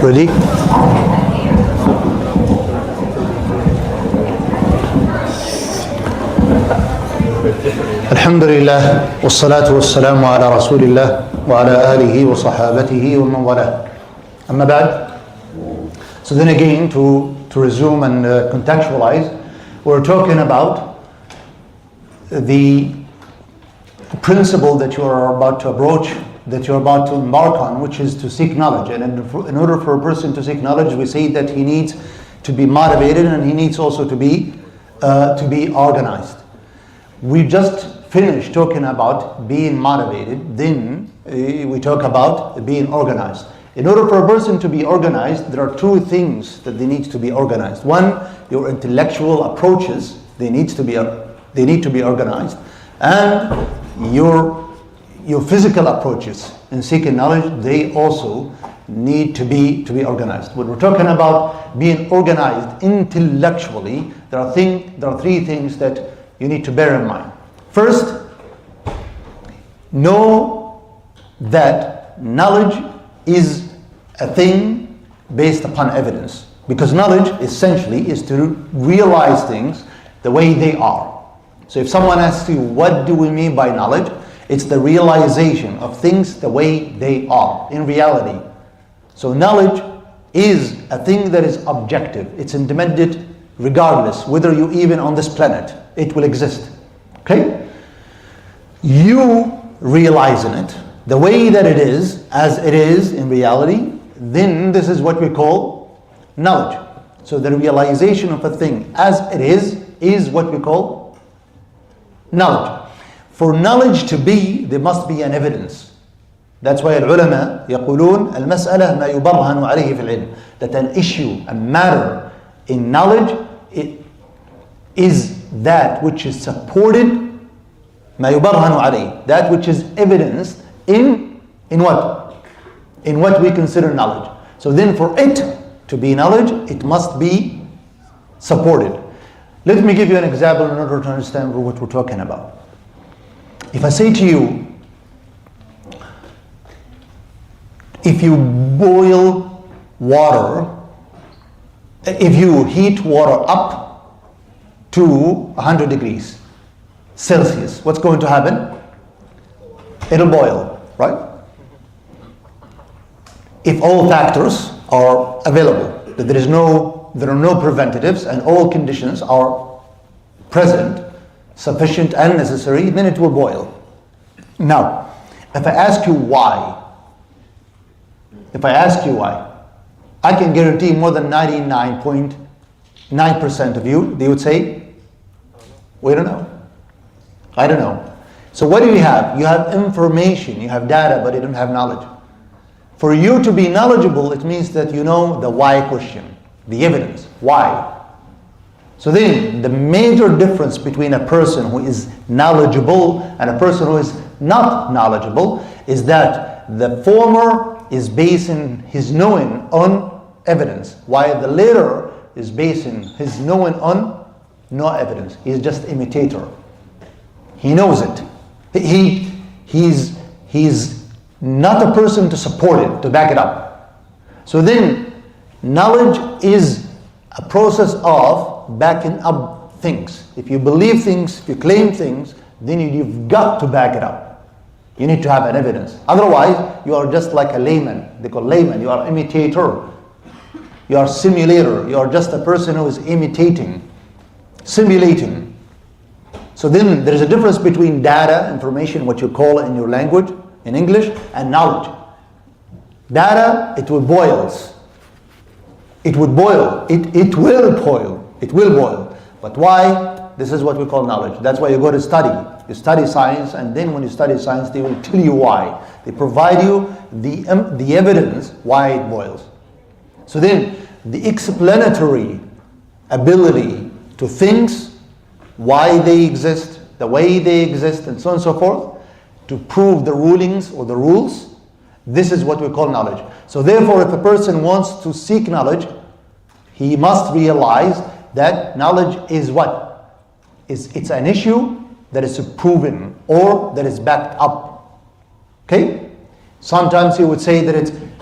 Ready? الحمد لله والصلاة والسلام على رسول الله وعلى آله وصحابته ومن والاه. أما بعد. So then again, to resume and contextualize, we're talking about the principle that you are about to approach, that you're about to embark on, which is to seek knowledge. And in order for a person to seek knowledge, we say that he needs to be motivated and he needs also to be organized. We just finished talking about being motivated, then we talk about being organized. In order for a person to be organized, there are two things that they need to be organized. One, your intellectual approaches, they need to be organized, and your physical approaches in seeking knowledge, they also need to be organized. When we're talking about being organized intellectually, there are three things that you need to bear in mind. First, know that knowledge is a thing based upon evidence, because knowledge essentially is to realize things the way they are. So if someone asks you, what do we mean by knowledge? It's the realization of things the way they are in reality. So knowledge is a thing that is objective. It's independent regardless whether you're even on this planet. It will exist. Okay? You realizing it the way that it is, as it is in reality, then this is what we call knowledge. So the realization of a thing as it is what we call knowledge. For knowledge to be, there must be an evidence. That's why العلماء يقولون المسألة ما يبرهن عليه في العلم. That an issue, a matter in knowledge, it is that which is supported, ما يبرهن عليه, that which is evidenced in what? In what we consider knowledge. So then for it to be knowledge, it must be supported. Let me give you an example in order to understand what we're talking about. If I say to you, if you boil water, if you heat water up to 100 degrees Celsius, what's going to happen? It'll boil, right? If all factors are available, that there are no preventatives and all conditions are present, sufficient and necessary, then it will boil. Now, if I ask you why, I can guarantee more than 99.9% of you, they would say, we don't know. I don't know. So what do you have? You have information, you have data, but you don't have knowledge. For you to be knowledgeable, it means that you know the why question, the evidence. Why? So then, the major difference between a person who is knowledgeable and a person who is not knowledgeable is that the former is basing his knowing on evidence, while the latter is basing his knowing on no evidence. He's just imitator. He knows it. He's not a person to support it, to back it up. So then, knowledge is a process of backing up things. If you believe things, if you claim things, then you've got to back it up. You need to have an evidence. Otherwise, you are just like a layman. They call layman. You are imitator. You are simulator. You are just a person who is imitating, simulating. So then there is a difference between data, information, what you call it in your language, in English, and knowledge. Data, it will boils. It would boil. It will boil. It will boil. But why? This is what we call knowledge. That's why you go to study. You study science, and then when you study science, they will tell you why. They provide you the evidence why it boils. So then, the explanatory ability to things, why they exist, the way they exist, and so on and so forth, to prove the rulings or the rules, this is what we call knowledge. So therefore, if a person wants to seek knowledge, he must realize that knowledge is what? It's an issue that is proven or that is backed up. Okay? Sometimes he would say that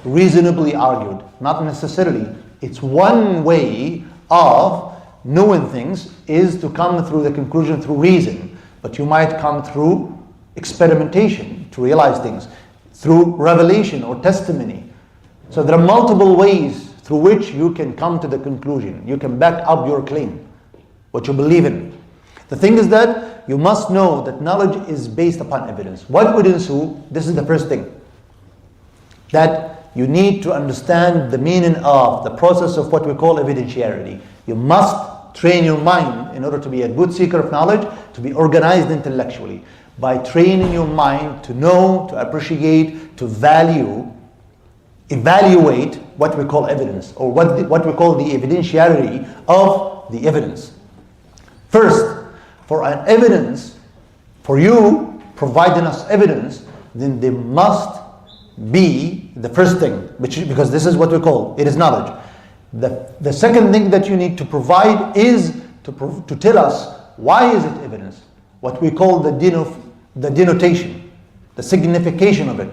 reasonably argued. Not necessarily. It's one way of knowing things is to come through the conclusion through reason. But you might come through experimentation to realize things, through revelation or testimony. So there are multiple ways through which you can come to the conclusion. You can back up your claim, what you believe in. The thing is that you must know that knowledge is based upon evidence. What would ensue? This is the first thing. That you need to understand the meaning of the process of what we call evidentiarity. You must train your mind in order to be a good seeker of knowledge, to be organized intellectually. By training your mind to know, to appreciate, to value, evaluate what we call evidence, or what we call the evidentiarity of the evidence. First, for an evidence, for you providing us evidence, then there must be the first thing, because this is what we call, it is knowledge. The second thing that you need to provide is to tell us why is it evidence, what we call the denotation, the signification of it.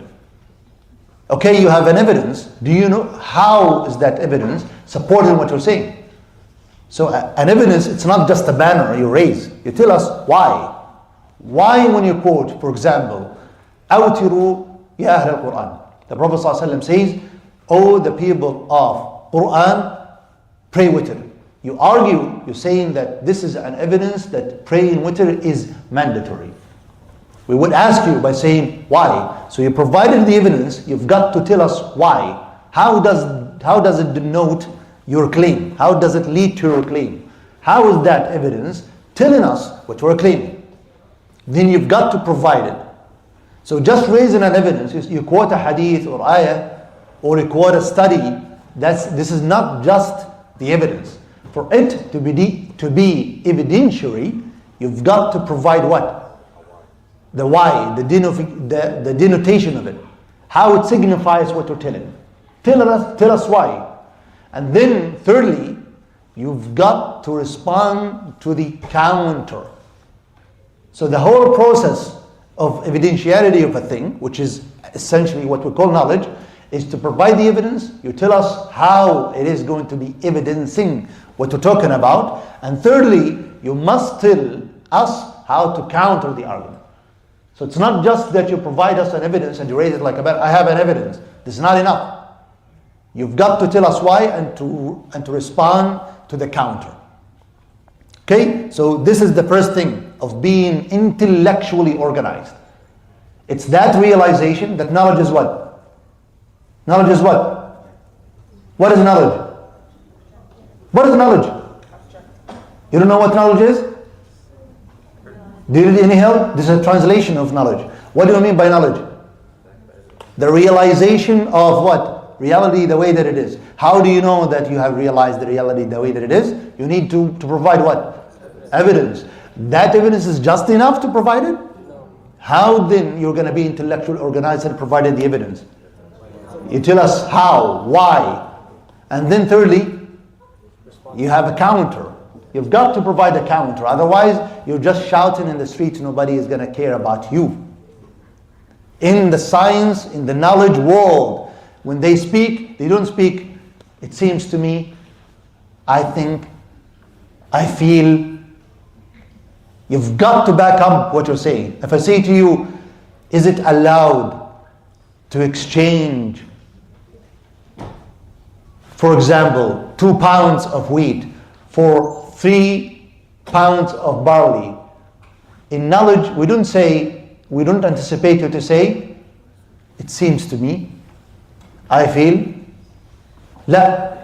Okay, you have an evidence. Do you know how is that evidence supporting what you're saying? So an evidence, it's not just a banner you raise. You tell us why. Why when you quote, for example, أَوْتِرُوا يَا أَهْلَ الْقُرْآنِ. The Prophet ﷺ says, "Oh, the people of Quran, pray witr." You argue, you're saying that this is an evidence that praying witr is mandatory. We would ask you by saying why. So you provided the evidence, you've got to tell us why. How does it denote your claim? How does it lead to your claim? How is that evidence telling us what we're claiming? Then you've got to provide it. So just raising an evidence, you quote a hadith or ayah, or you quote a study, this is not just the evidence. For it to be evidentiary, you've got to provide what? The why, the denotation of it. How it signifies what you're telling. Tell us why. And then thirdly, you've got to respond to the counter. So the whole process of evidentiality of a thing, which is essentially what we call knowledge, is to provide the evidence. You tell us how it is going to be evidencing what you're talking about. And thirdly, you must tell us how to counter the argument. So it's not just that you provide us an evidence and you raise it like a banner. I have an evidence. This is not enough. You've got to tell us why and to respond to the counter. Okay? So this is the first thing of being intellectually organized. It's that realization that knowledge is what? Knowledge is what? What is knowledge? What is knowledge? You don't know what knowledge is? Do you need any help? This is a translation of knowledge. What do you mean by knowledge? The realization of what? Reality the way that it is. How do you know that you have realized the reality the way that it is? You need to provide what? Evidence. That evidence is just enough to provide it? How then you're going to be intellectually organized and provided the evidence? You tell us how, why. And then thirdly, you have a counter. You've got to provide a counter. Otherwise, you're just shouting in the streets. Nobody is going to care about you. In the science, in the knowledge world, when they speak, they don't speak, it seems to me, I think, I feel. You've got to back up what you're saying. If I say to you, is it allowed to exchange, for example, 2 pounds of wheat for 3 pounds of barley? In knowledge, we don't anticipate you to say, it seems to me, I feel. La,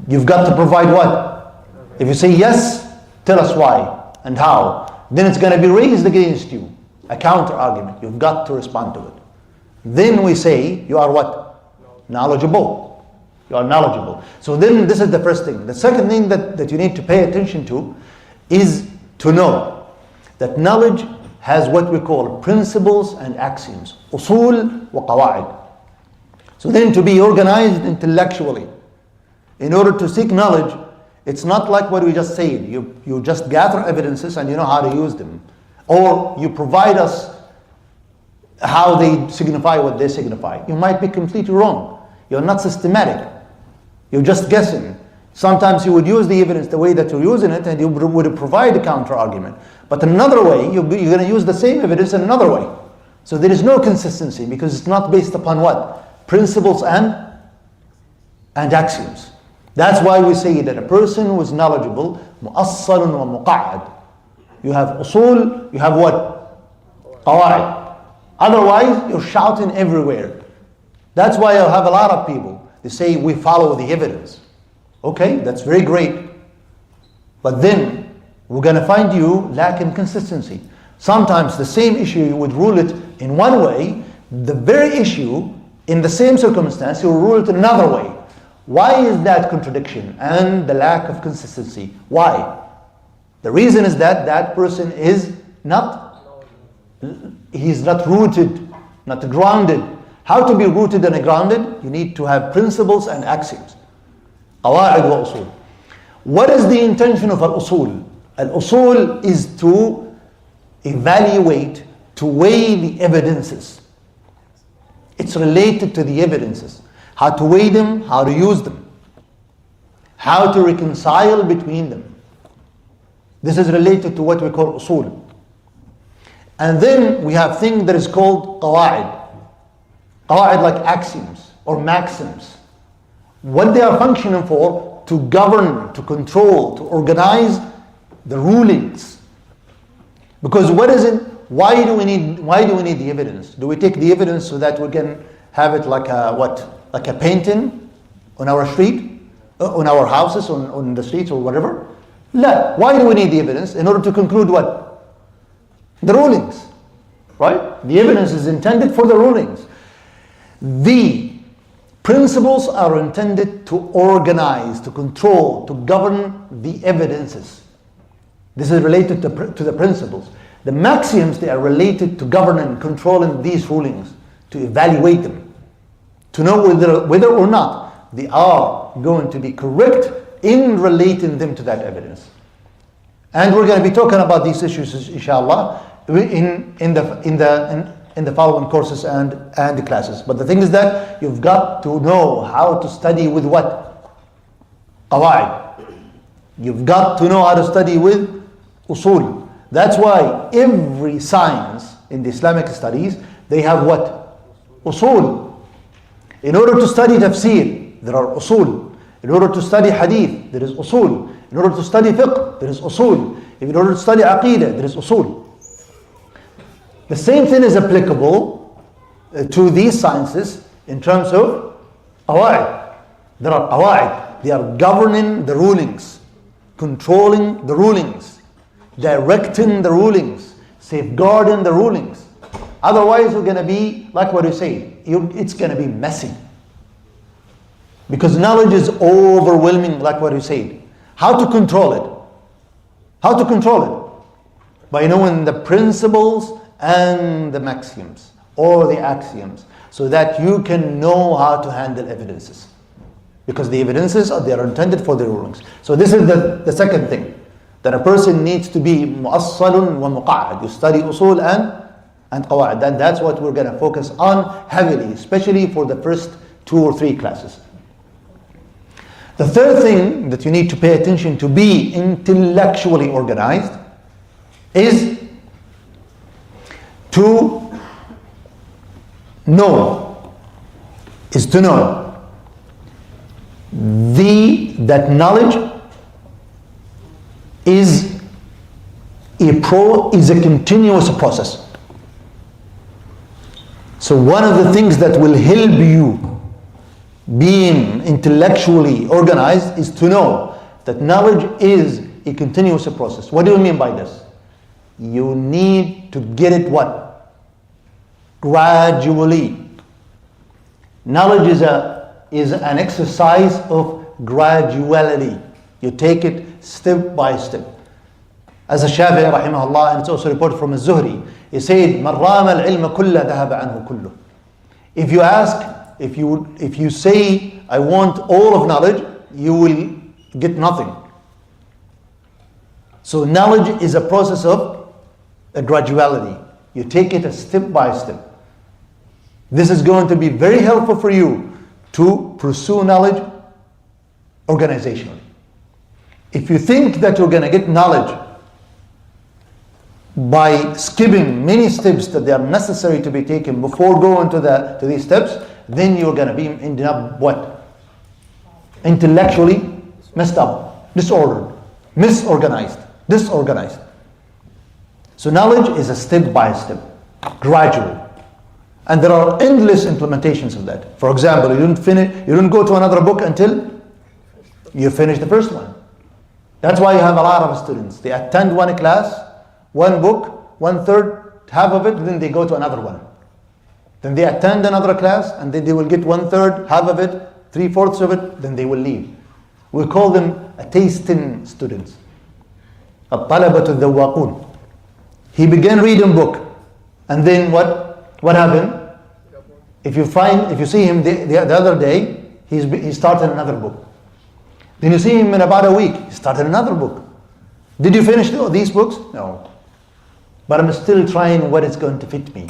you've got to provide what? If you say yes, tell us why and how. Then it's going to be raised against you, a counter argument. You've got to respond to it. Then we say, you are what? Knowledgeable. You are knowledgeable. So then this is the first thing. The second thing that you need to pay attention to is to know that knowledge has what we call principles and axioms. Usul wa qawa'id. So then to be organized intellectually, in order to seek knowledge, it's not like what we just said. You just gather evidences and you know how to use them. Or you provide us how they signify what they signify. You might be completely wrong. You're not systematic. You're just guessing. Sometimes you would use the evidence the way that you're using it, and you would provide a counter argument. But another way, you're going to use the same evidence in another way. So there is no consistency because it's not based upon what? Principles and axioms. That's why we say that a person who is knowledgeable, mu'assalun wa muqa'ad. You have usul, you have what? Qawa'id. Otherwise, you're shouting everywhere. That's why I have a lot of people, they say we follow the evidence. Okay, that's very great. But then, we're going to find you lacking consistency. Sometimes the same issue, you would rule it in one way, the very issue, in the same circumstance, you will rule it another way. Why is that contradiction and the lack of consistency? Why? The reason is that that person is not, he's not rooted, not grounded. How to be rooted and grounded? You need to have principles and axioms. Qawa'id wa usul. What is the intention of al-usul? Al-usul is to evaluate, to weigh the evidences. It's related to the evidences. How to weigh them, how to use them, how to reconcile between them. This is related to what we call usul. And then we have thing that is called qawa'id. Qawa'id like axioms or maxims. What they are functioning for, to govern, to control, to organize the rulings. Because what is it? Why do we need the evidence? Do we take the evidence so that we can have it like a what? Like a painting on our street, on our houses, on the streets or whatever? No. Why do we need the evidence? In order to conclude what? The rulings. Right? The evidence is intended for the rulings. The principles are intended to organize, to control, to govern the evidences. This is related to the principles. The maxioms, they are related to governing, controlling these rulings, to evaluate them, to know whether or not they are going to be correct in relating them to that evidence. And we're going to be talking about these issues, inshallah, in the following courses and the classes. But the thing is that you've got to know how to study with what? Qawa'id. You've got to know how to study with usul. That's why every science in the Islamic studies, they have what? Usul. In order to study tafsir, there are usul. In order to study hadith, there is usul. In order to study fiqh, there is usul. In order to study aqeedah, there is usul. The same thing is applicable to these sciences in terms of qawa'id. There are qawa'id. They are governing the rulings, controlling the rulings, directing the rulings, safeguarding the rulings. Otherwise, we're going to be, like what you say, it's going to be messy. Because knowledge is overwhelming, like what you said. How to control it? How to control it? By knowing the principles and the maxioms or the axioms, so that you can know how to handle evidences. Because the evidences, they are intended for the rulings. So this is the second thing, that a person needs to be mu'assalun wa muqa'ad. You study usul and qawa'id. And that's what we're going to focus on heavily, especially for the first 2 or 3 classes. The third thing that you need to pay attention to be intellectually organized is to know that knowledge is a continuous process. So one of the things that will help you being intellectually organized is to know that knowledge is a continuous process. What do you mean by this? You need to get it what? Gradually. Knowledge is an exercise of graduality. You take it step by step. As a Shafi'i rahimahullah, and it's also reported from Az-Zuhri, he said, "Man rama al-ilma kulla dhahaba anhu kullu." If you ask, if you say, I want all of knowledge, you will get nothing. So knowledge is a process of a graduality. You take it a step by step. This is going to be very helpful for you to pursue knowledge organizationally. If you think that you're going to get knowledge by skipping many steps that they are necessary to be taken before going to these steps, then you're going to be ending up what? Intellectually messed up, disordered, disorganized. So knowledge is a step by step, gradual. And there are endless implementations of that. For example, you don't go to another book until you finish the first one. That's why you have a lot of students. They attend one class, one book, 1/3, half of it, then they go to another one. Then they attend another class, and then they will get 1/3, half of it, 3/4 of it, then they will leave. We call them a tasting students. الطلبة الذواقون. He began reading book, and then what happened? If you see him the other day, he started another book. Then you see him in about a week, he started another book. Did you finish these books? No. But I'm still trying what is going to fit me.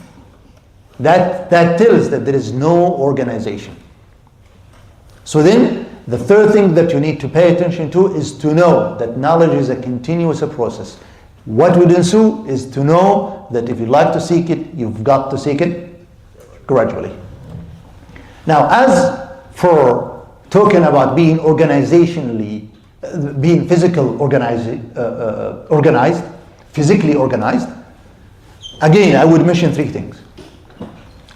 That tells that there is no organization. So then, the third thing that you need to pay attention to is to know that knowledge is a continuous process. What would ensue is to know that if you like to seek it, you've got to seek it gradually. Now, as for talking about being organizationally, being physically organized, again, I would mention three things.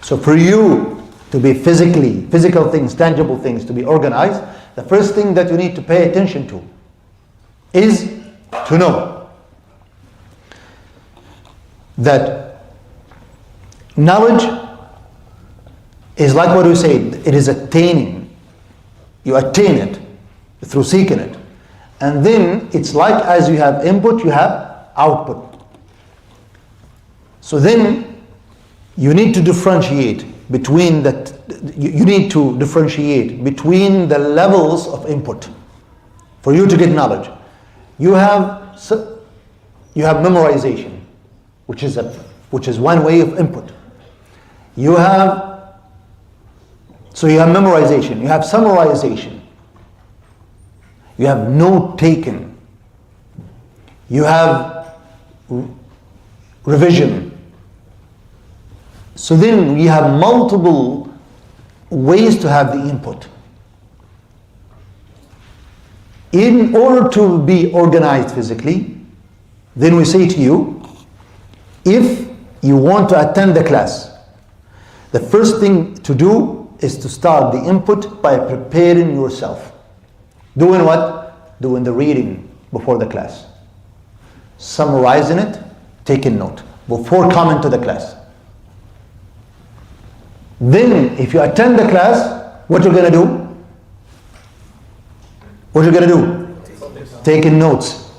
So for you to be physical things, tangible things, to be organized, the first thing that you need to pay attention to is to know that knowledge is like what we said, it is attaining. You attain it through seeking it. And then it's like as you have input, you have output. So then you need to differentiate between the levels of input for you to get knowledge. You have memorization, which is one way of input. You have memorization, you have summarization, you have note taking, you have revision. So then we have multiple ways to have the input. In order to be organized physically, then we say to you, if you want to attend the class, the first thing to do is to start the input by preparing yourself. Doing what? Doing the reading before the class. Summarizing it, taking note before coming to the class. Then, if you attend the class, what you're gonna do? What you're gonna do? Taking notes.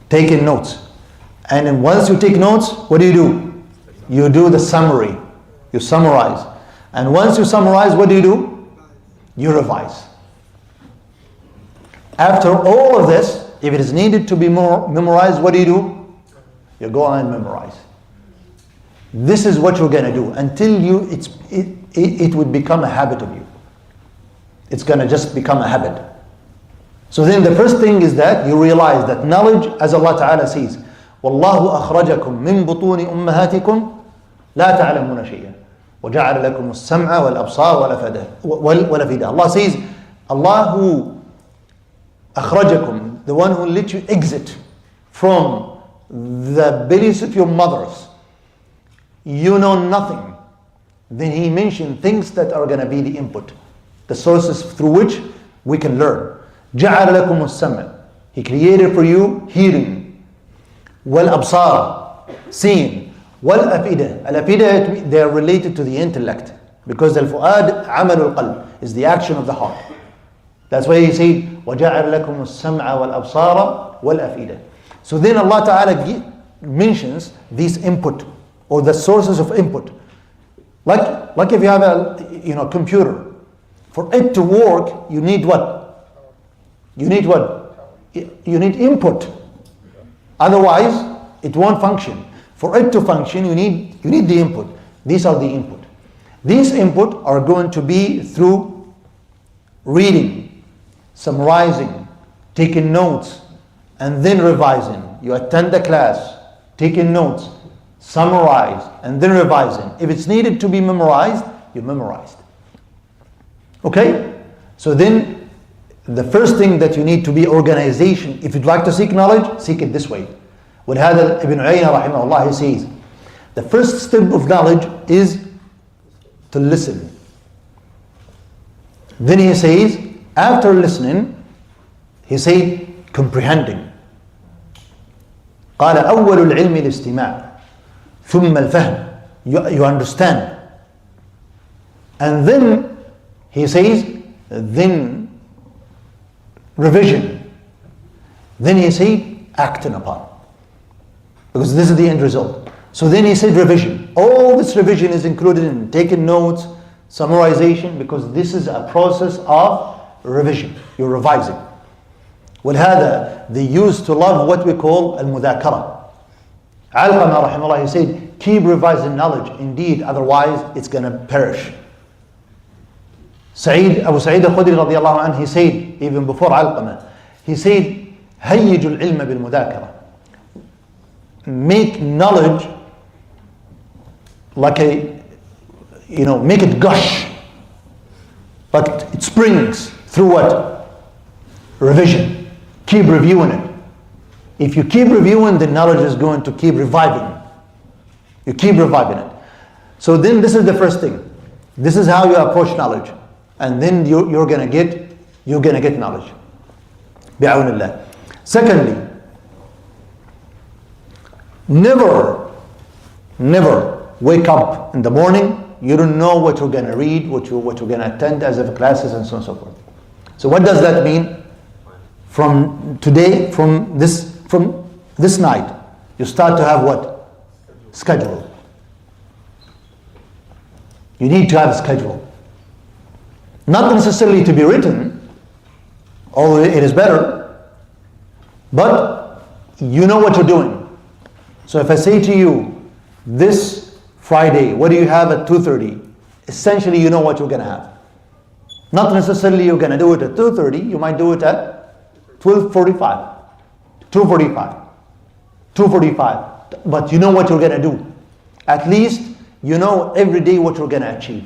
Taking notes. And then once you take notes, what do? You do the summary. You summarize. And once you summarize, what do? You revise. After all of this, if it is needed to be more memorized, what do? You go on and memorize. This is what you're going to do until it would become a habit of you. It's going to just become a habit. So then the first thing is that you realize that knowledge, as Allah Ta'ala says, وَاللَّهُ أَخْرَجَكُم مِّن بُطُونِ أُمَّهَاتِكُمْ لَا تَعْلَمُونَ شَيْئًا وَجَعَلَ لَكُمُ السَّمْعَ وَالْأَبْصَارَ وَالْأَفْئِدَةَ. Allah says, Allah who أخرجكم, the one who let you exit from the bellies of your mothers, you know nothing. Then he mentioned things that are going to be the input, the sources through which we can learn. جعل لكم السمع, he created for you hearing, والأبصار, seeing, والأفئدة. الأفئدة, they are related to the intellect, because الفؤاد عمل القلب, is the action of the heart. That's why he said وجعل لكم السمع والأبصار والأفئدة. So then Allah Ta'ala mentions these input, or the sources of input. Like if you have a computer, for it to work, you need what? You need what? You need input. Otherwise, it won't function. For it to function, you need the input. These are the input. These input are going to be through reading, summarizing, taking notes, and then revising. You attend the class, taking notes, summarize, and then revising. If it's needed to be memorized, you memorized. Okay? So then, the first thing that you need to be organization. If you'd like to seek knowledge, seek it this way. ولهذا Ibn Uyayna rahimahullah, he says, the first step of knowledge is to listen. Then he says, after listening, he said, comprehending. قال أول العلم الاستماع ثم الفهم. You understand. And then he says, then revision. Then he said, acting upon. Because this is the end result. So then he said revision. All this revision is included in taking notes, summarization, because this is a process of revision. You're revising. ولهذا they used to love what we call المذاكرة. Alqamah rahimahullah, he said, keep revising knowledge. Indeed, otherwise it's going to perish. Abu Sa'id al-Khudri radiallahu anhu, he said, even before Alqamah, he said, هيج العلم بالمذاكرة. Make knowledge like make it gush. Like it springs through what? Revision. Keep reviewing it. If you keep reviewing, the knowledge is going to keep reviving. You keep reviving it. So then this is the first thing. This is how you approach knowledge. And then you're gonna get knowledge. Bi'awnillah. Secondly, never wake up in the morning, you don't know what you're gonna read, what you're gonna attend as of classes and so on and so forth. So what does that mean? From today, from this night, you start to have what? Schedule. You need to have a schedule. Not necessarily to be written, although it is better, but you know what you're doing. So if I say to you, this Friday, what do you have at 2:30? Essentially, you know what you're going to have. Not necessarily you're going to do it at 2:30, you might do it at 12:45, 2:45, but you know what you're going to do. At least you know every day what you're going to achieve.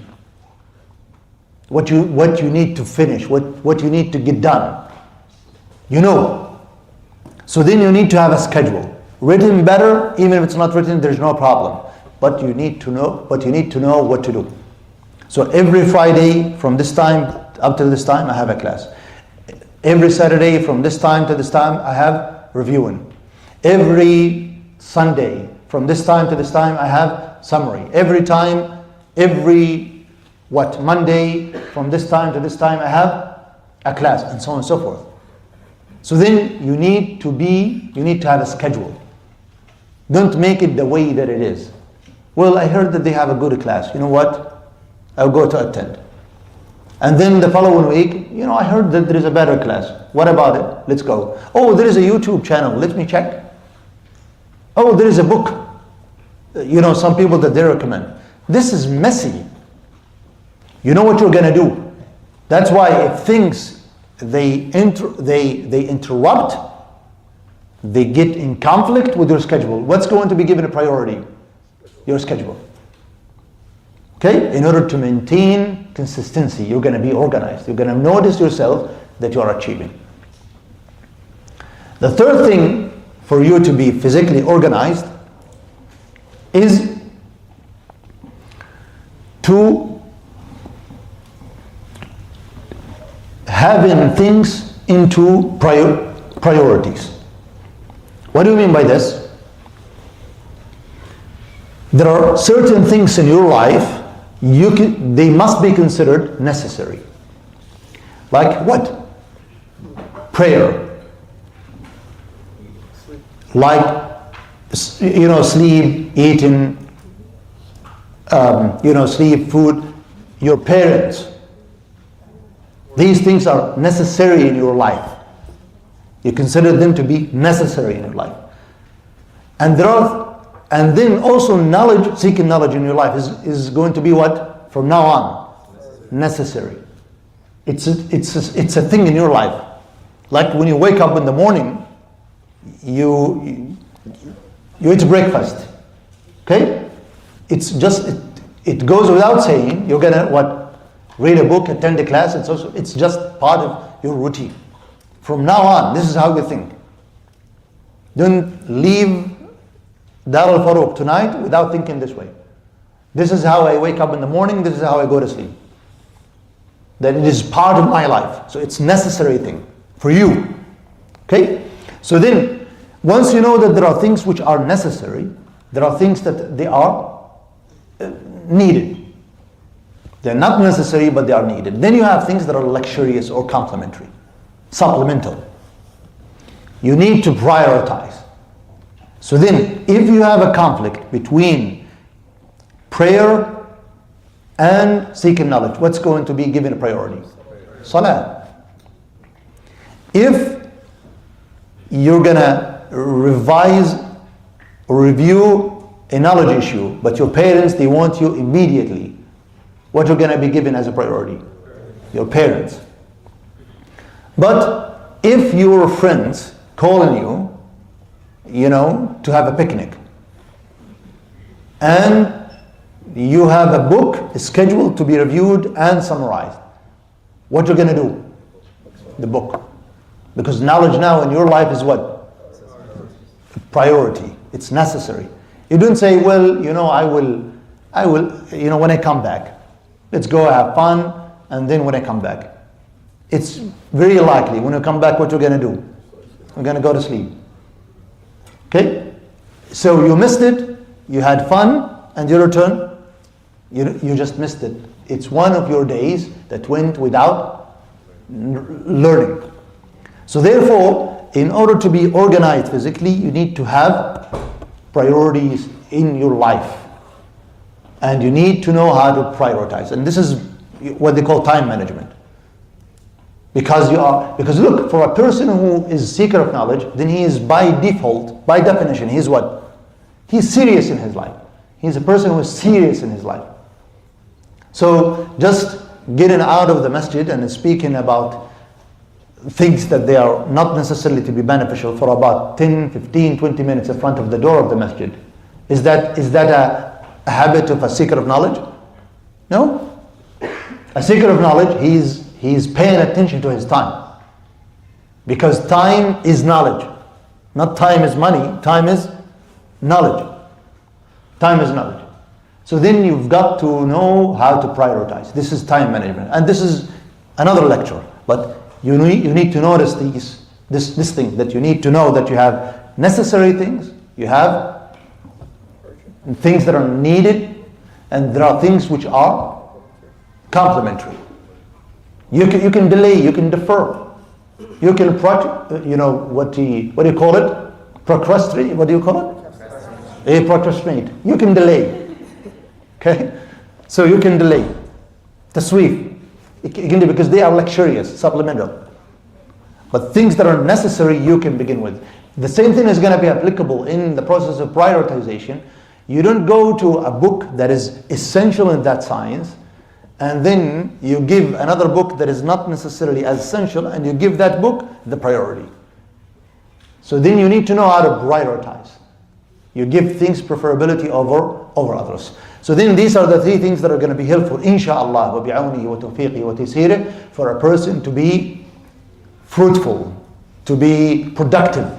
What you need to finish, what you need to get done. You know. So then you need to have a schedule. Written better, even if it's not written, there's no problem. But you need to know what to do. So every Friday from this time up till this time I have a class. Every Saturday from this time to this time I have reviewing. Every Sunday from this time to this time I have summary. Monday from this time to this time I have a class, and so on and so forth. So then you need to have a schedule. Don't make it the way that it is. Well, I heard that they have a good class. You know what? I'll go to attend. And then the following week, I heard that there is a better class. What about it? Let's go. Oh, there is a YouTube channel. Let me check. Oh, there is a book. Some people that they recommend. This is messy. You know what you're going to do. That's why if things, they interrupt, they get in conflict with your schedule. What's going to be given a priority? Your schedule. Okay? In order to maintain consistency, you're going to be organized. You're going to notice yourself that you are achieving. The third thing for you to be physically organized is to having things into priorities. What do you mean by this? There are certain things in your life they must be considered necessary. Like what? Prayer. Like sleep, eating, sleep, food, your parents. These things are necessary in your life. You consider them to be necessary in your life. And then also seeking knowledge in your life is going to be what? From now on, necessary. it's a thing in your life. Like when you wake up in the morning, you eat breakfast. Okay? It goes without saying. You're gonna what? Read a book, attend a class. It's just part of your routine. From now on, this is how you think. Don't leave Dar Al-Farooq tonight without thinking this way. This is how I wake up in the morning. This is how I go to sleep. That it is part of my life. So it's necessary thing for you. Okay? So then, once you know that there are things which are necessary, there are things that they are needed. They're not necessary, but they are needed. Then you have things that are luxurious or complementary, supplemental. You need to prioritize. So then, if you have a conflict between prayer and seeking knowledge, what's going to be given a priority? Salah. If you're gonna revise or review a knowledge issue, but your parents, they want you immediately, what you're gonna be given as a priority? Your parents. But if your friends calling you, to have a picnic, and you have a book scheduled to be reviewed and summarized, what you're gonna do? The book. Because knowledge now in your life is what? Priority. It's necessary. You don't say, well, I will, when I come back. Let's go have fun, and then when I come back. It's very likely when you come back, what you're gonna do? You're gonna go to sleep. Okay? So you missed it, you had fun, and you return, you just missed it. It's one of your days that went without learning. So therefore, in order to be organized physically, you need to have priorities in your life. And you need to know how to prioritize. And this is what they call time management. Because look, for a person who is seeker of knowledge, then he is by default, by definition, he's what? He's serious in his life. He's a person who is serious in his life. So just getting out of the masjid and speaking about things that they are not necessarily to be beneficial for about 10, 15, 20 minutes in front of the door of the masjid. Is that a habit of a seeker of knowledge? No. A seeker of knowledge, he's paying attention to his time. Because time is knowledge. Not time is money, time is knowledge. Time is knowledge. So then you've got to know how to prioritize. This is time management. And this is another lecture. But you need to notice this thing, that you need to know that you have necessary things, you have things that are needed, and there are things which are complementary. You can delay, you can defer, you can what do you call it? Procrastinate. What do you call it? Procrastinate. You can delay. Okay, so you can delay. Tasweef. Because they are luxurious, supplemental. But things that are necessary, you can begin with. The same thing is going to be applicable in the process of prioritization. You don't go to a book that is essential in that science, and then you give another book that is not necessarily as essential, and you give that book the priority. So then you need to know how to prioritize. You give things preferability over others. So then these are the three things that are going to be helpful, inshaAllah, وَبِعَوْنِهِ وَتَوْفِيقِهِ وَتَيْسِيرِهِ, for a person to be fruitful, to be productive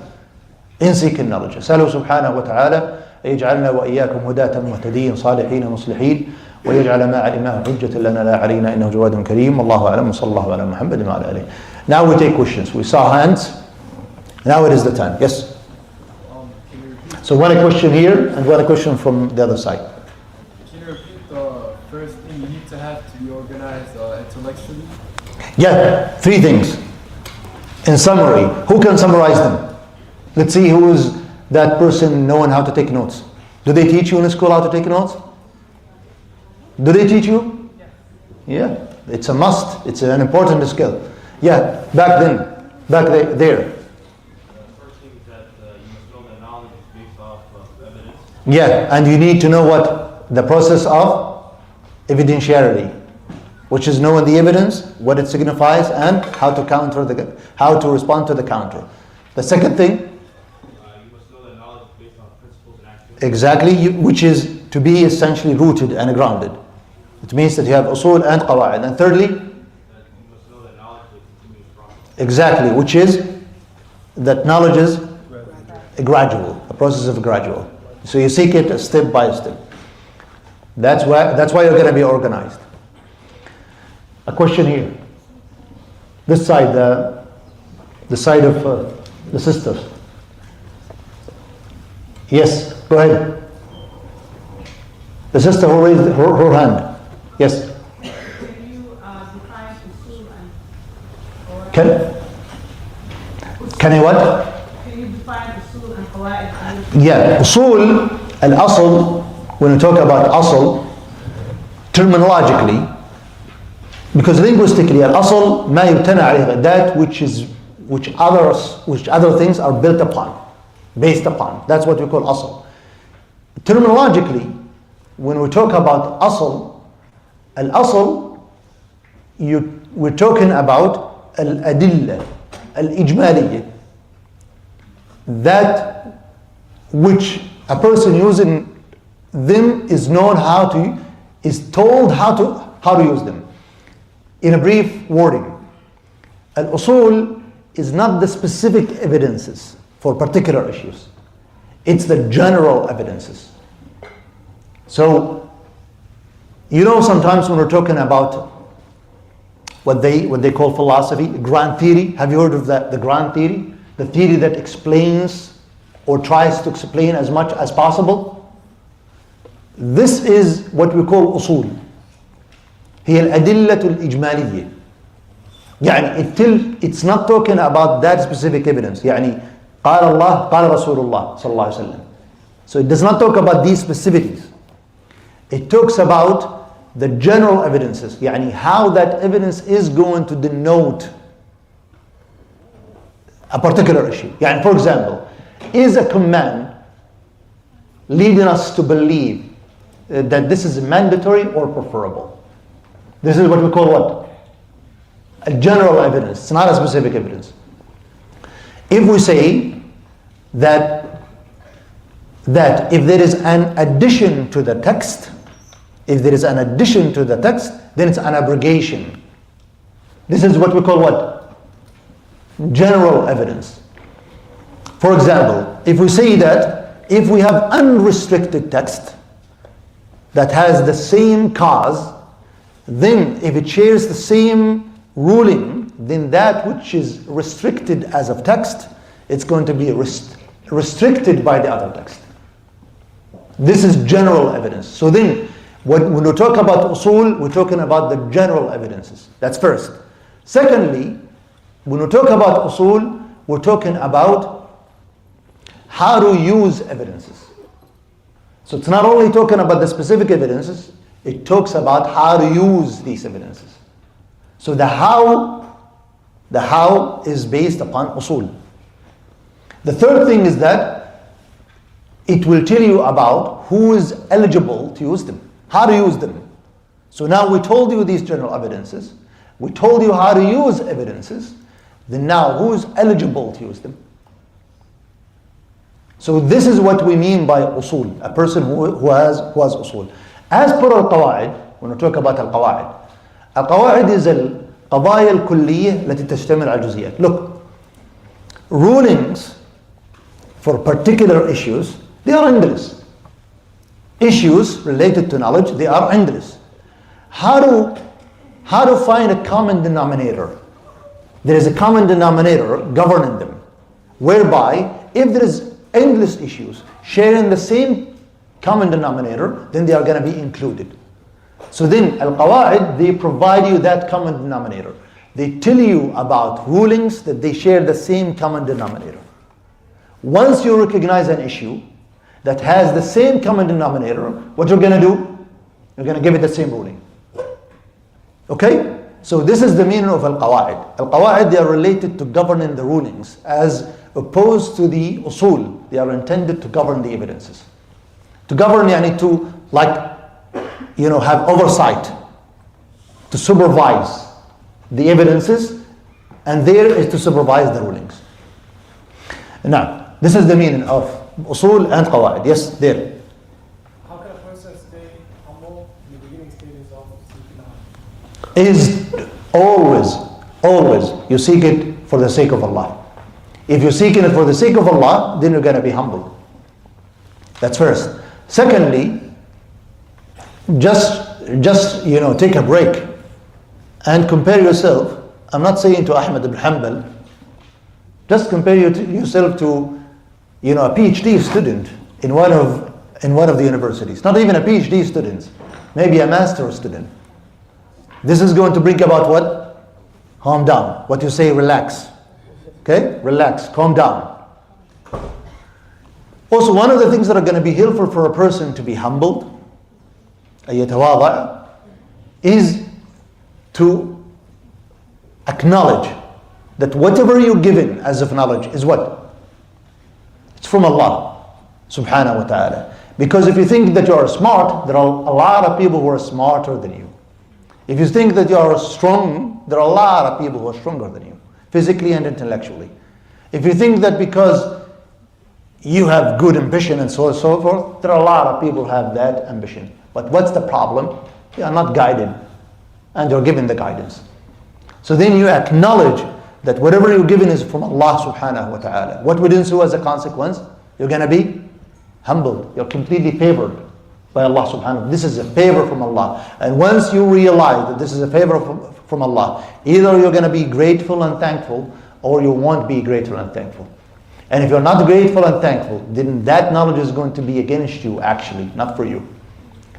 in seeking knowledge. أسأله سبحانه وتعالى يجعلنا وإياكم هداة مهتدين صالحين مصلحين ويجعل ما علمناه حجة لنا لا علينا إنه جواد كريم والله أعلم وصلى الله على محمد وعلى آله. Now we take questions. We saw hands. Now it is the time. Yes? So one question here and one question from the other side. Can you repeat the first thing you need to have to be organized intellectually? Yeah, three things. In summary, who can summarize them? Let's see who is that person knowing how to take notes. Do they teach you in school how to take notes? Do they teach you? Yeah, it's a must. It's an important skill. Yeah, back there. Yeah, and you need to know what the process of evidentiality. which is knowing the evidence, what it signifies, and how to respond to the counter. The second thing, You must know that knowledge is based on principles and actions. exactly, which is to be essentially rooted and grounded. It means that you have usul and qawa'id. And thirdly, That you must know that knowledge is a continuous process. exactly, which is that knowledge is a gradual, a process of gradual. So you seek it step by step. That's why you're going to be organized. A question here. This side, the side of the sisters. Yes, go ahead. The sister who raised her hand. Yes. Can you define usul and Can I what? Can you define usul and qawaid? Yeah, usul, al-asl, when we talk about asl, terminologically, because linguistically, al-asl, ma yubtana alayhi, that which other things are built upon, based upon. That's what we call asl. Terminologically, when we talk about asl, al-asl, we're talking about al-adilla, al-ijmaliyya, that which a person using them is told how to use them. In a brief wording, al-usul is not the specific evidences for particular issues. It's the general evidences. So, sometimes when we're talking about what they call philosophy, grand theory, have you heard of that? The grand theory? The theory that explains or tries to explain as much as possible. This is what we call usul. هي الأدلة الإجمالية. يعني it's not talking about that specific evidence. يعني قال الله قال رسول الله صلى الله عليه وسلم. So it does not talk about these specificities. It talks about the general evidences. يعني how that evidence is going to denote a particular issue. يعني for example, is a command leading us to believe that this is mandatory or preferable? This is what we call what? A general evidence. It's not a specific evidence. If we say that if there is an addition to the text, then it's an abrogation. This is what we call what? General evidence. For example, if we say that if we have unrestricted text that has the same cause, then if it shares the same ruling, then that which is restricted as of text, it's going to be restricted by the other text. This is general evidence. So then, when we talk about usul, we're talking about the general evidences. That's first. Secondly, when we talk about usul, we're talking about how to use evidences. So it's not only talking about the specific evidences, it talks about how to use these evidences. So the how is based upon usul. The third thing is that it will tell you about who is eligible to use them, how to use them. So now we told you these general evidences, we told you how to use evidences, then now who is eligible to use them? So this is what we mean by usul, a person who has usul. As per al-qawaid, when we talk about al-qawaid is al-qadaya al-kulliyya التي تشتمل على الجزئيات. Look, rulings for particular issues, they are endless. Issues related to knowledge, they are endless. How to find a common denominator? There is a common denominator governing them, whereby if there is endless issues sharing the same common denominator, then they are going to be included. So then al-qawaid, they provide you that common denominator. They tell you about rulings that they share the same common denominator. Once you recognize an issue that has the same common denominator, what you're going to do? You're going to give it the same ruling. Okay? So this is the meaning of al-qawaid. Al-qawaid, they are related to governing the rulings, as opposed to the usul. They are intended to govern the evidences. To govern, to have oversight. to supervise the evidences, and there is to supervise the rulings. Now, this is the meaning of usul and qawaid. Yes, there. How can a person stay humble in the beginning stages of seeking out? Is always you seek it for the sake of Allah. If you're seeking it for the sake of Allah, then you're going to be humble. That's first. Secondly, just take a break and compare yourself. I'm not saying to Ahmad ibn Hanbal. Just compare yourself to a PhD student in one of the universities. Not even a PhD student, maybe a master student. This is going to bring about what? Calm down. What you say, relax. Okay? Relax, calm down. Also, one of the things that are going to be helpful for a person to be humbled, أيتواضع, is to acknowledge that whatever you're given as of knowledge is what? It's from Allah subhanahu wa ta'ala. Because if you think that you are smart, there are a lot of people who are smarter than you. If you think that you are strong, there are a lot of people who are stronger than you, physically and intellectually. If you think that because you have good ambition and so on and so forth, there are a lot of people who have that ambition. But what's the problem? You are not guided, and you're given the guidance. So then you acknowledge that whatever you're given is from Allah subhanahu wa ta'ala. What would ensue as a consequence? You're going to be humbled. You're completely favored by Allah subhanahu wa ta'ala. This is a favor from Allah. And once you realize that this is a favor from Allah, either you're going to be grateful and thankful, or you won't be grateful and thankful. And if you're not grateful and thankful, then that knowledge is going to be against you, actually, not for you.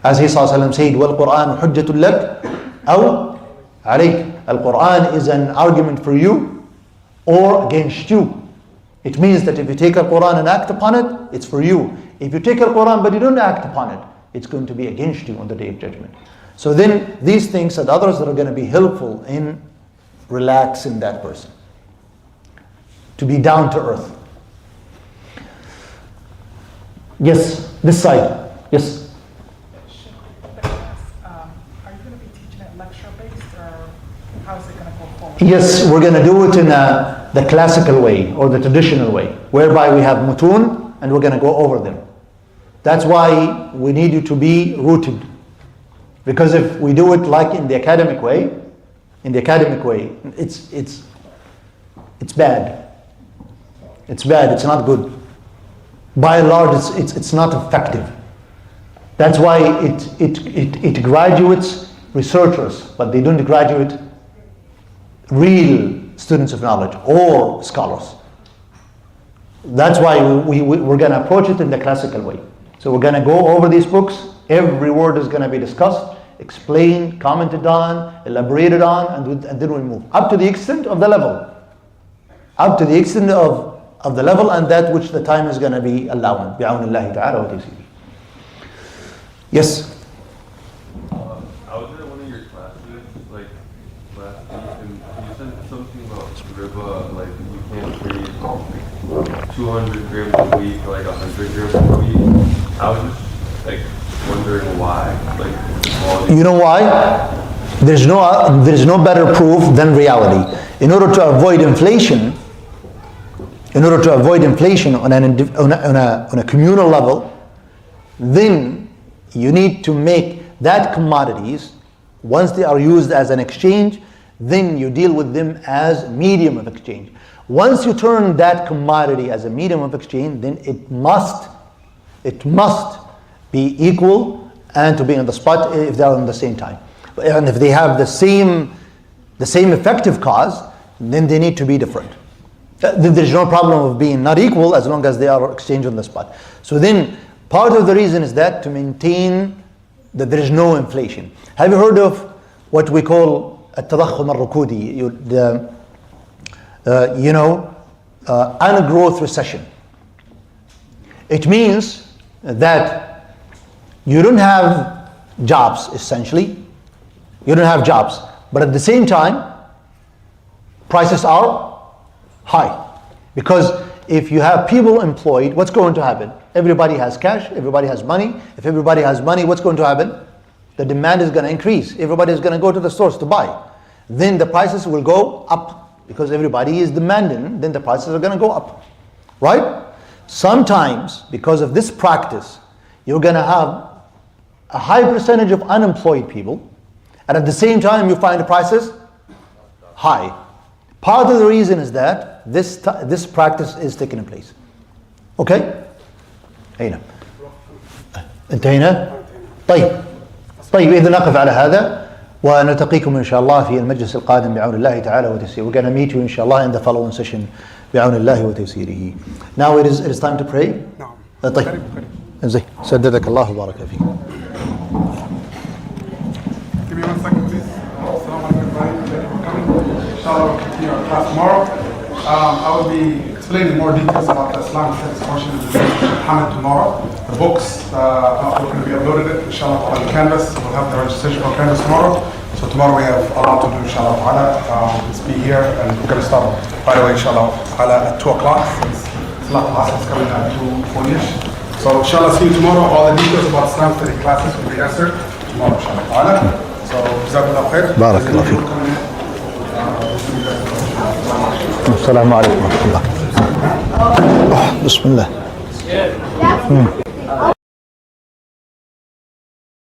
As he said, وَالْقُرْآنُ حُجَّةٌ لَكَ أَوْ عَلَيْكَ. Al-Quran is an argument for you or against you. It means that if you take Al-Quran and act upon it, it's for you. If you take Al-Quran but you don't act upon it, it's going to be against you on the Day of Judgment. So then these things and others that are going to be helpful in relaxing that person. To be down to earth. Yes, this side. Yes. Are you going to be teaching it lecture-based, or how is it going to go forward? Yes, we're going to do it in the classical way or the traditional way, whereby we have mutun and we're going to go over them. That's why we need you to be rooted. Because if we do it like in the academic way, it's bad. It's bad, it's not good. By and large, it's not effective. That's why it graduates researchers, but they don't graduate real students of knowledge or scholars. That's why we're going to approach it in the classical way. So we're going to go over these books. Every word is going to be discussed, explained, commented on, elaborated on, and then we move up to the extent of the level. Up to the extent of the level and that which the time is going to be allowing. بِعَوْنِ اللَّهِ تَعَالَى وَتَيْسِيرِهِ. Yes? I was at one of your classes, like, last week, and you said something about riba, like, you can't trade like 200 grams a week or like 100 grams a week. I was just, like, wondering why. Like, you know why? There's no better proof than reality. In order to avoid inflation on a communal level, then you need to make that commodities, once they are used as an exchange, then you deal with them as medium of exchange. Once you turn that commodity as a medium of exchange, then it must be equal and to be on the spot if they are on the same time. And if they have the same effective cause, then they need to be different. There's no problem of being not equal as long as they are exchanged on the spot. So then part of the reason is that to maintain that there is no inflation. Have you heard of what we call التضخم الركودي, ungrowth recession? It means that you don't have jobs, essentially. You don't have jobs, but at the same time, prices are high. Because if you have people employed, what's going to happen? Everybody has cash, everybody has money. If everybody has money, what's going to happen? The demand is going to increase. Everybody is going to go to the stores to buy. Then the prices will go up because everybody is demanding. Then the prices are going to go up. Right? Sometimes, because of this practice, you're going to have a high percentage of unemployed people, and at the same time you find the prices high. Part of the reason is that this practice is taking place. Okay? أين؟ انتهينا؟ طيب إذا نقف على هذا ونلتقيكم إن شاء الله في المجلس القادم بعون الله تعالى وتيسيره. We're going to meet you إن شاء الله in the following session بعون الله وتيسيره. Now it is time to pray. نعم. طيب. زين. سددك الله وبارك فيك. Give me 1 second, please. Assalamu alaikum, everybody. Thank you for coming. Inshallah, we'll continue our class tomorrow. I will be explaining more details about the Islamic studies portion of the Hamad tomorrow. The books are going to be uploaded, inshallah, on Canvas. We'll have the registration for Canvas tomorrow. So tomorrow we have a lot to do, inshallah. Let's be here, and we're going to start right away, inshallah, at 2 o'clock. Since Salat al-Asr is coming at 2:40ish. So inshallah, see you tomorrow. All the details about Islam study classes will be answered tomorrow, inshallah. So, jazakallah khair. بارك الله فيك. السلام عليكم ورحمة الله. بسم الله.